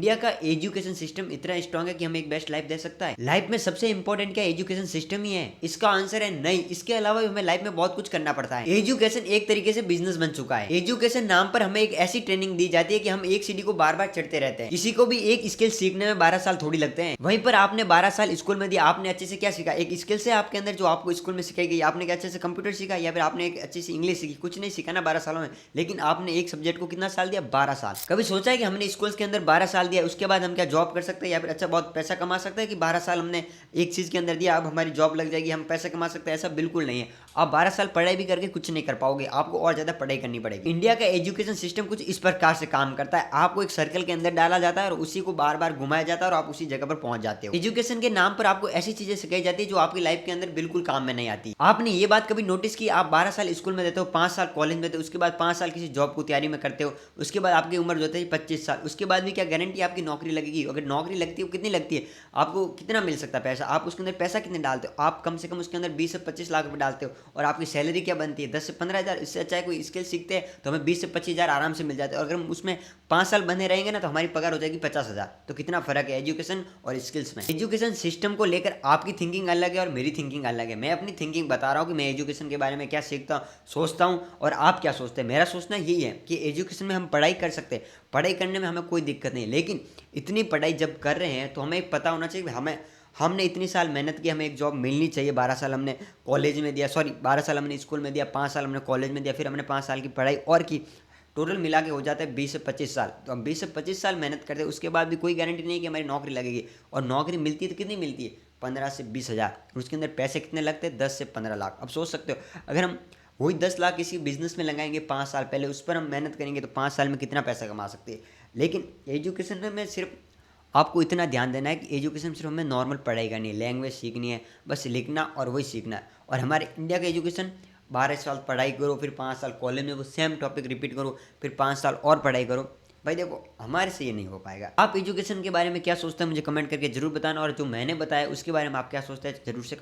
India का education system इतना strong है कि हमें एक बेस्ट लाइफ दे सकता है। लाइफ में सबसे इंपॉर्टेंट क्या एजुकेशन सिस्टम ही है? इसका आंसर है नहीं। इसके अलावा भी हमें लाइफ में बहुत कुछ करना पड़ता है। एजुकेशन एक तरीके से बिजनेस बन चुका है। एजुकेशन नाम पर हमें एक ऐसी ट्रेनिंग दी जाती है कि हम एक सीढ़ी को बार बार चढ़ते रहते हैं। किसी को भी एक स्किल सीखने में 12 साल थोड़ी लगते हैं। वहीं पर आपने 12 साल स्कूल में दिया, आपने अच्छे से क्या सीखा? एक स्किल से आपके अंदर जो आपको स्कूल में सिखाई गई, आपने क्या अच्छे से कंप्यूटर सीखा या फिर आपने एक अच्छी सी इंग्लिश सीखी? कुछ नहीं सीखा ना 12 सालों में। लेकिन आपने एक सब्जेक्ट को कितना साल दिया? 12 साल। कभी सोचा है कि हमने स्कूल्स के अंदर 12 साल दिया, उसके बाद हम क्या जॉब कर सकते हैं या फिर अच्छा बहुत पैसा कमा सकते हैं कि 12 साल हमने एक चीज के अंदर दिया, अब हमारी जॉब लग जाएगी, हम पैसा कमा सकते हैं? ऐसा बिल्कुल नहीं है। आप 12 साल पढ़ाई भी करके कुछ नहीं कर पाओगे, आपको और ज्यादा पढ़ाई करनी पड़ेगी। इंडिया का एजुकेशन सिस्टम कुछ इस प्रकार से काम करता है। आपको एक सर्कल के अंदर डाला जाता है और उसी को बार बार घुमाया जाता है और आप उसी जगह पर पहुंच जाते हो। एजुकेशन के नाम पर आपको ऐसी चीजें सिखाई जाती है जो आपकी लाइफ के अंदर बिल्कुल काम में नहीं आती। आपने ये बात कभी नोटिस की? आप 12 साल स्कूल में देते हो, 5 साल कॉलेज में देते हो, उसके बाद 5 साल किसी जॉब को तैयारी में करते हो, उसके बाद आपकी उम्र जो होती है 25 साल, उसके बाद भी क्या गारंटी आपकी नौकरी लगेगी? अगर नौकरी लगती है, कितनी लगती है? आपको कितना मिल सकता है पैसा? आप उसके अंदर पैसा कितने डालते हो? आप कम से कम उसके अंदर 20 से 25 लाख रुपए डालते हो और आपकी सैलरी क्या बनती है? 10 से 15 हज़ार। इससे अच्छा है कोई स्किल सीखते हैं तो हमें 20 से 25 हज़ार आराम से मिल जाते हैं और अगर हम उसमें 5 साल बने रहेंगे ना तो हमारी पगार हो जाएगी 50 हज़ार। तो कितना फर्क है एजुकेशन और स्किल्स में। एजुकेशन सिस्टम को लेकर आपकी थिंकिंग अलग है और मेरी थिंकिंग अलग है। मैं अपनी थिंकिंग बता रहा हूँ कि मैं एजुकेशन के बारे में क्या सीखता हूँ, सोचता हूँ, और आप क्या सोचते हैं। मेरा सोचना यही है कि एजुकेशन में हम पढ़ाई कर सकते हैं, पढ़ाई करने में हमें कोई दिक्कत नहीं, लेकिन इतनी पढ़ाई जब कर रहे हैं तो हमें पता होना चाहिए कि हमने इतनी साल मेहनत की, हमें एक जॉब मिलनी चाहिए। 12 साल हमने कॉलेज में दिया, सॉरी 12 साल हमने स्कूल में दिया, 5 साल हमने कॉलेज में दिया, फिर हमने 5 साल की पढ़ाई और की, टोटल मिला के हो जाता है 20 से 25 साल। तो हम 20 से 25 साल मेहनत करते हैं, उसके बाद भी कोई गारंटी नहीं कि हमारी नौकरी लगेगी। और नौकरी मिलती है तो कितनी मिलती है? 15 से 20 हज़ार। उसके अंदर पैसे कितने लगते हैं? 10 से 15 लाख। अब सोच सकते हो अगर हम वही 10 लाख किसी बिजनेस में लगाएंगे 5 साल पहले, उस पर हम मेहनत करेंगे तो 5 साल में कितना पैसा कमा सकते हैं। लेकिन एजुकेशन में मैं सिर्फ आपको इतना ध्यान देना है कि एजुकेशन सिर्फ हमें नॉर्मल पढ़ाई करनी है, लैंग्वेज सीखनी है, बस लिखना और वही सीखना है। और हमारे इंडिया का एजुकेशन 12 साल पढ़ाई करो, फिर 5 साल कॉलेज में वो सेम टॉपिक रिपीट करो, फिर 5 साल और पढ़ाई करो। भाई देखो, हमारे से ये नहीं हो पाएगा। आप एजुकेशन के बारे में क्या सोचते हैं मुझे कमेंट करके जरूर बताना, और जो मैंने बताया उसके बारे में आप क्या सोचते हैं जरूर से